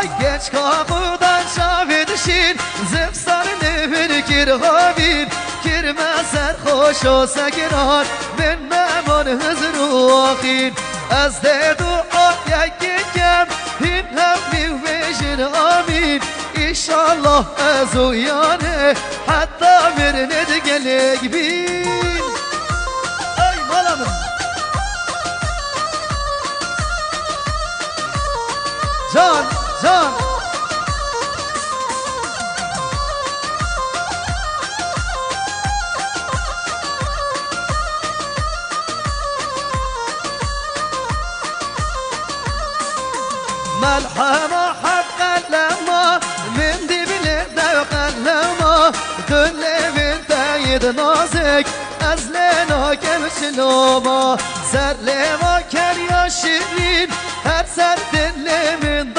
geç kalkıdan şavidişin zıfsar nevir kirhavin kirme serhoş olsa girar ben memon hızru akin az de dua yakikem him hem vejin amin İnşallah az uyane hatta birine de gelek bin ay malamın can can ملحمة حق لما من دي بلد وقلما كل بنت يد نازك أزلنا كم شلوما سر لما كان يا شيرين هر سر دل من